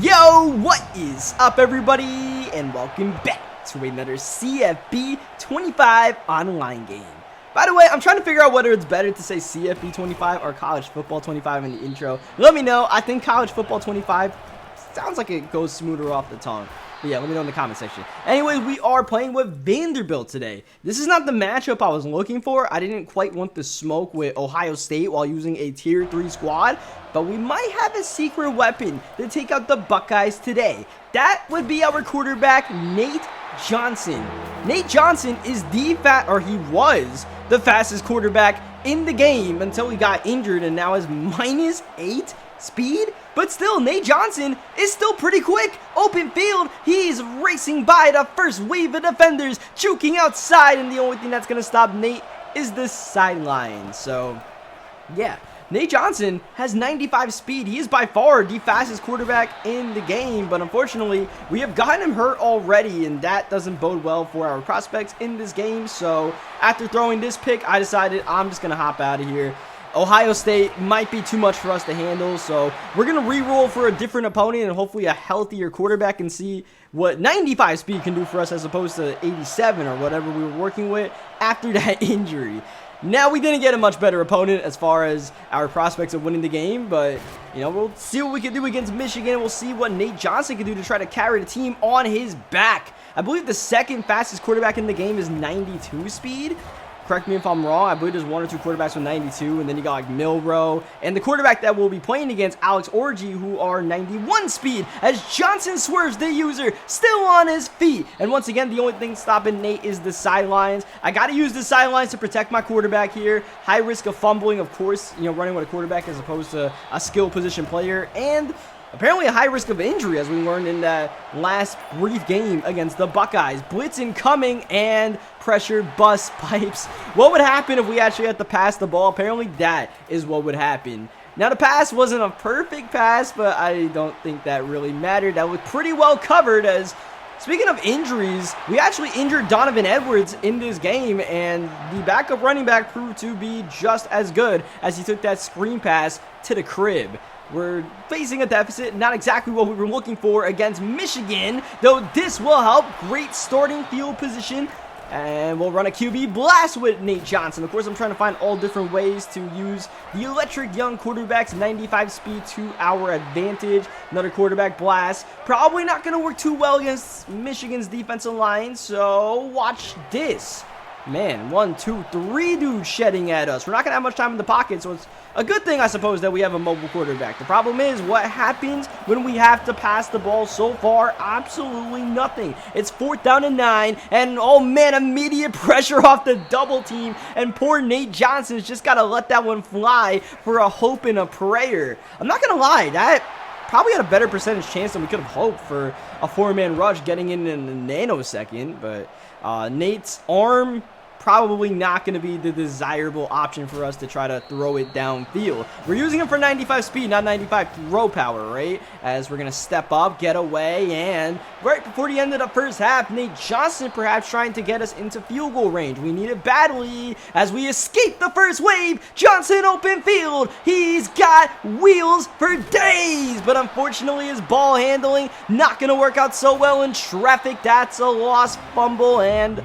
Yo, what is up, everybody, and welcome back to another CFB 25 online game. By the way, I'm trying to figure out whether it's better to say CFB 25 or college football 25 in the intro. Let me know. I think college football 25 sounds like it goes smoother off the tongue. But yeah, let me know in the comment section. Anyways, we are playing with Vanderbilt today. This is not the matchup I was looking for. I didn't quite want the smoke with Ohio State while using a tier 3 squad. But we might have a secret weapon to take out the Buckeyes today. That would be our quarterback, Nate Johnson. Nate Johnson is he was the fastest quarterback in the game until he got injured and now is -8 speed. But still, Nate Johnson is still pretty quick. Open field, he's racing by the first wave of defenders, juking outside, and the only thing that's going to stop Nate is the sideline. So, yeah. Nate Johnson has 95 speed. He is by far the fastest quarterback in the game, but unfortunately, we have gotten him hurt already, and that doesn't bode well for our prospects in this game. So, after throwing this pick, I decided I'm just going to hop out of here. Ohio State might be too much for us to handle, so we're going to re-roll for a different opponent and hopefully a healthier quarterback and see what 95 speed can do for us as opposed to 87 or whatever we were working with after that injury. Now, we didn't get a much better opponent as far as our prospects of winning the game, but, you know, we'll see what we can do against Michigan. We'll see what Nate Johnson can do to try to carry the team on his back. I believe the second fastest quarterback in the game is 92 speed. Correct me if I'm wrong. I believe there's one or two quarterbacks with 92, and then you got like Milrow. And the quarterback that we'll be playing against, Alex Orji, who are 91 speed, as Johnson swerves the user, still on his feet. And once again, the only thing stopping Nate is the sidelines. I got to use the sidelines to protect my quarterback here. High risk of fumbling, of course, you know, running with a quarterback as opposed to a skill position player. And apparently a high risk of injury, as we learned in that last brief game against the Buckeyes. Blitz incoming and pressure bust pipes. What would happen if we actually had to pass the ball? Apparently that is what would happen. Now, the pass wasn't a perfect pass, but I don't think that really mattered. That was pretty well covered, as speaking of injuries, we actually injured Donovan Edwards in this game, and the backup running back proved to be just as good as he took that screen pass to the crib. We're facing a deficit, not exactly what we were looking for against Michigan, though this will help. Great starting field position, and we'll run a QB blast with Nate Johnson. Of course, I'm trying to find all different ways to use the electric young quarterback's 95 speed to our advantage. Another quarterback blast. Probably not going to work too well against Michigan's defensive line, so watch this. Man, 1, 2, 3 dudes shedding at us. We're not going to have much time in the pocket, so it's a good thing, I suppose, that we have a mobile quarterback. The problem is, what happens when we have to pass the ball so far? Absolutely nothing. It's 4th down and 9, and oh man, immediate pressure off the double team, and poor Nate Johnson's just got to let that one fly for a hope and a prayer. I'm not going to lie, that probably had a better percentage chance than we could have hoped for a 4-man rush getting in a nanosecond, but Nate's arm probably not going to be the desirable option for us to try to throw it downfield. We're using him for 95 speed, not 95 throw power, right? As we're going to step up, get away, and right before the end of the first half, Nate Johnson perhaps trying to get us into field goal range. We need it badly as we escape the first wave. Johnson open field. He's got wheels for days, but unfortunately his ball handling not going to work out so well in traffic. That's a lost fumble, and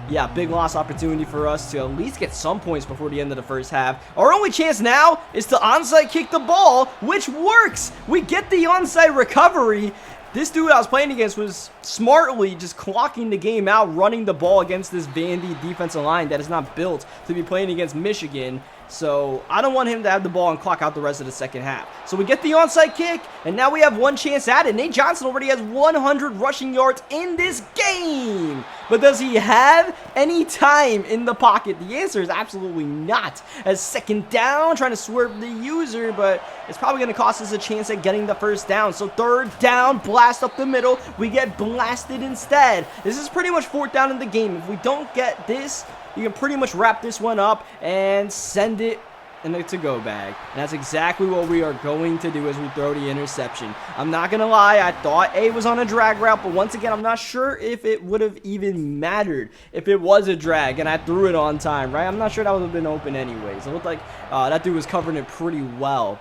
yeah, big loss opportunity for us to at least get some points before the end of the first half. Our only chance now is to onside kick the ball, which works. We get the onside recovery. This dude I was playing against was smartly just clocking the game out, running the ball against this Vandy defensive line that is not built to be playing against Michigan. So I don't want him to have the ball and clock out the rest of the second half. So we get the onside kick, and now we have one chance at it. Nate Johnson already has 100 rushing yards in this game. But does he have any time in the pocket? The answer is absolutely not. As second down, trying to swerve the user, but it's probably going to cost us a chance at getting the first down. So 3rd down, blast up the middle. We get blasted instead. This is pretty much 4th down in the game. If we don't get this, you can pretty much wrap this one up and send it in the to-go bag. And that's exactly what we are going to do as we throw the interception. I'm not going to lie, I thought A was on a drag route, but once again, I'm not sure if it would have even mattered if it was a drag and I threw it on time, right? I'm not sure that would have been open anyways. It looked like that dude was covering it pretty well.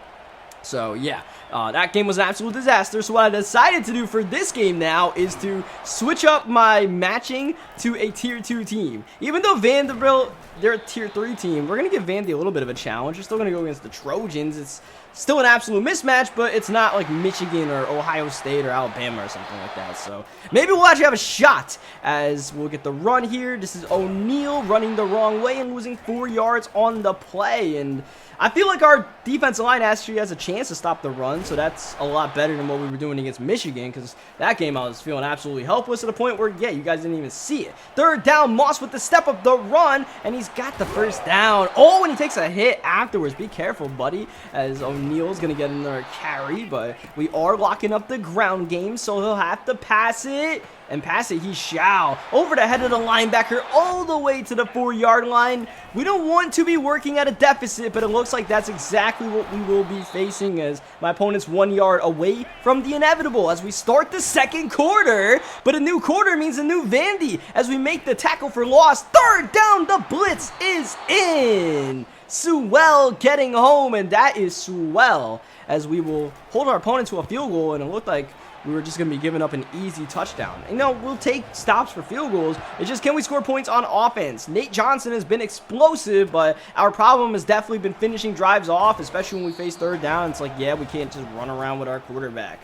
So, yeah, that game was an absolute disaster. So what I decided to do for this game now is to switch up my matching to a Tier 2 team. Even though Vanderbilt, they're a Tier 3 team, we're going to give Vandy a little bit of a challenge. We're still going to go against the Trojans. It's still an absolute mismatch, but it's not like Michigan or Ohio State or Alabama or something like that. So maybe we'll actually have a shot as we'll get the run here. This is O'Neal running the wrong way and losing 4 yards on the play. And I feel like our defensive line actually has a chance to stop the run, so that's a lot better than what we were doing against Michigan, because that game I was feeling absolutely helpless to the point where, yeah, you guys didn't even see it. 3rd down, Moss with the step of the run, and he's got the 1st down. Oh, and he takes a hit afterwards. Be careful, buddy, as O'Neal's going to get another carry, but we are locking up the ground game, so he'll have to pass it. And pass it he shall. Over the head of the linebacker all the way to the 4-yard line. We don't want to be working at a deficit, but it looks like that's exactly what we will be facing, as my opponent's 1 yard away from the inevitable as we start the 2nd quarter. But a new quarter means a new Vandy as we make the tackle for loss. 3rd down, the blitz is in. Sewell getting home, and that is Sewell, as we will hold our opponent to a field goal, and it looked like we were just going to be giving up an easy touchdown. You know, we'll take stops for field goals. It's just, can we score points on offense? Nate Johnson has been explosive, but our problem has definitely been finishing drives off, especially when we face 3rd down. It's like, yeah, we can't just run around with our quarterback.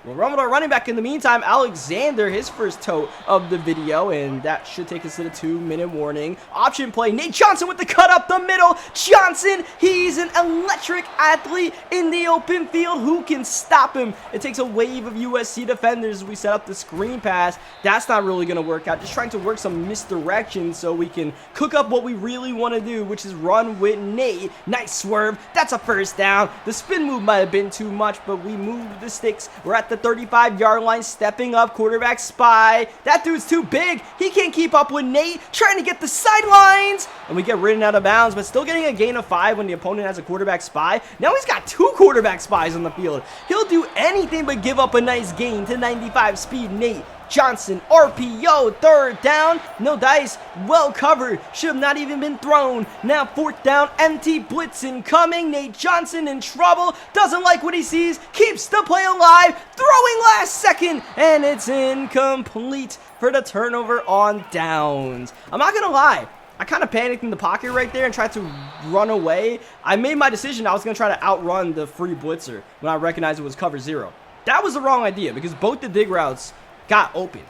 We'll run with our running back in the meantime. Alexander, his first tote of the video, and that should take us to the 2-minute warning. Option play, Nate Johnson with the cut up the middle. Johnson, he's an electric athlete in the open field. Who can stop him? It takes a wave of USC defenders as we set up the screen pass. That's not really going to work out. Just trying to work some misdirection so we can cook up what we really want to do, which is run with Nate. Nice swerve. That's a 1st down. The spin move might have been too much, but we moved the sticks. We're at the 35-yard line, stepping up, quarterback spy. That dude's too big. He can't keep up with Nate, trying to get the sidelines. And we get ridden out of bounds, but still getting a gain of 5 when the opponent has a quarterback spy. Now he's got 2 quarterback spies on the field. He'll do anything but give up a nice gain to 95 speed Nate Johnson. RPO, 3rd down, no dice, well covered, should have not even been thrown. Now 4th down, empty, blitz incoming. Nate Johnson in trouble, doesn't like what he sees, keeps the play alive, throwing last second, and it's incomplete for the turnover on downs. I'm not gonna lie, I kind of panicked in the pocket right there and tried to run away. I made my decision. I was going to try to outrun the free blitzer when I recognized it was cover 0. That was the wrong idea because both the dig routes got open.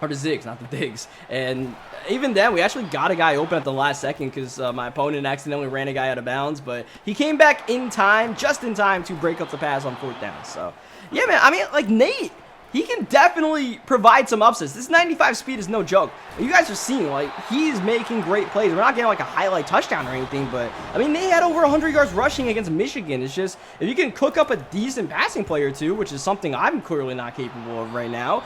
Or the zigs, not the digs. And even then, we actually got a guy open at the last second because my opponent accidentally ran a guy out of bounds. But he came back in time, just in time, to break up the pass on 4th down. So, yeah, man. I mean, like, Nate, he can definitely provide some upsets. This 95 speed is no joke. You guys are seeing, like, he's making great plays. We're not getting, like, a highlight touchdown or anything, but, I mean, they had over 100 yards rushing against Michigan. It's just, if you can cook up a decent passing play or two, which is something I'm clearly not capable of right now,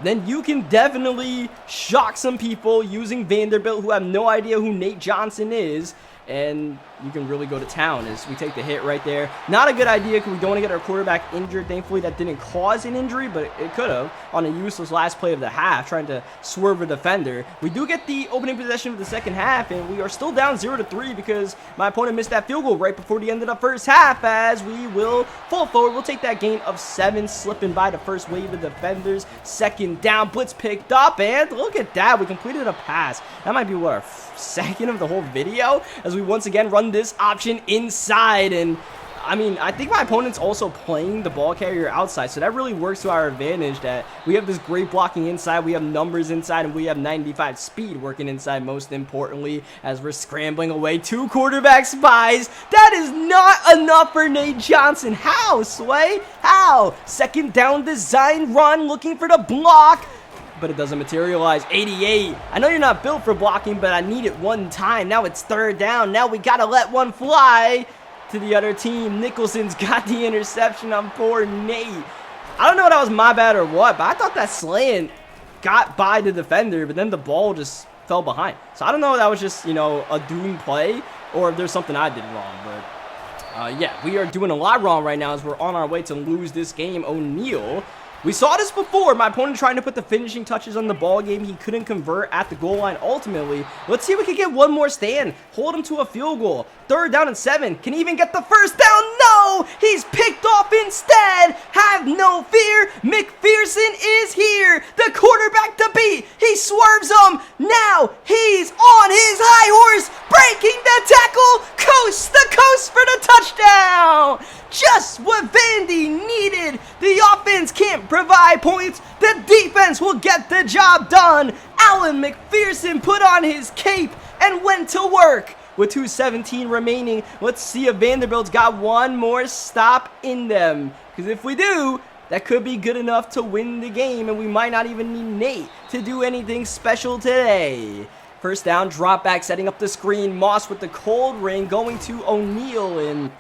then you can definitely shock some people using Vanderbilt who have no idea who Nate Johnson is, and you can really go to town as we take the hit right there. Not a good idea because we don't want to get our quarterback injured. Thankfully, that didn't cause an injury, but it could have on a useless last play of the half, trying to swerve a defender. We do get the opening possession of the 2nd half, and we are still down 0-3 because my opponent missed that field goal right before the end of the 1st half, as we will fall forward. We'll take that gain of 7, slipping by the first wave of defenders. 2nd down, blitz picked up, and look at that. We completed a pass. That might be, what, our 2nd of the whole video, as we once again run this option inside. And I mean, I think my opponent's also playing the ball carrier outside, so that really works to our advantage that we have this great blocking inside, we have numbers inside, and we have 95 speed working inside, most importantly, as we're scrambling away 2 quarterback spies. That is not enough for Nate Johnson. How, Sway? How? 2nd down, design run, looking for the block, but it doesn't materialize. 88. I know you're not built for blocking, but I need it one time. Now it's 3rd down. Now we gotta let one fly to the other team. Nicholson's got the interception on poor Nate. I don't know if that was my bad or what, but I thought that slant got by the defender, but then the ball just fell behind. So I don't know if that was just, you know, a doomed play or if there's something I did wrong, but yeah, we are doing a lot wrong right now as we're on our way to lose this game. O'Neal, we saw this before. My opponent trying to put the finishing touches on the ball game. He couldn't convert at the goal line ultimately. Let's see if we can get one more stand. Hold him to a field goal. 3rd down and 7. Can he even get the 1st down? No! no, he's picked off instead. Have no fear, McPherson is here. The quarterback to beat, he swerves him. Now he's on his high horse, breaking the tackle, coast to coast for the touchdown. Just what Vandy needed. The offense can't provide points. The defense will get the job done. Alan McPherson put on his cape and went to work. With 2:17 remaining, let's see if Vanderbilt's got one more stop in them. Because if we do, that could be good enough to win the game, and we might not even need Nate to do anything special today. First down, drop back, setting up the screen. Moss with the cold ring going to O'Neal, and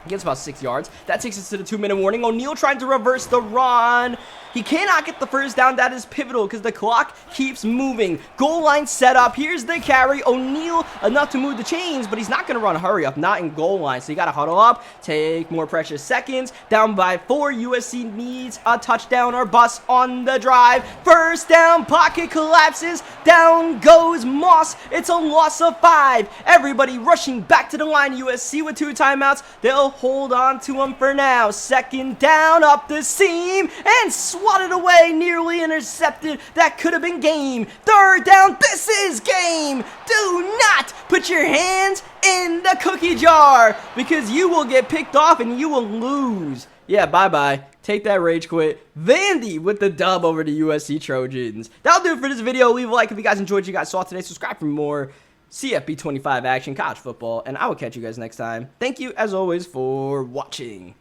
he gets about 6 yards. That takes us to the 2-minute warning. O'Neal trying to reverse the run. He cannot get the first down. That is pivotal because the clock keeps moving. Goal line set up. Here's the carry. O'Neal enough to move the chains, but he's not going to run hurry up. Not in goal line. So you got to huddle up. Take more precious seconds. Down by 4. USC needs a touchdown or bust on the drive. First down. Pocket collapses. Down goes Moss. It's a loss of 5. Everybody rushing back to the line. USC with 2 timeouts. They'll hold on to him for now. Second down up the seam and swatted away, nearly intercepted. That could have been game. Third down, this is game. Do not put your hands in the cookie jar because you will get picked off and you will lose. Yeah, bye-bye. Take that rage quit. Vandy with the dub over the USC Trojans. That'll do it for this video. Leave a like if you guys enjoyed what you guys saw today. Subscribe for more CFB 25 action, college football, and I will catch you guys next time. Thank you, as always, for watching.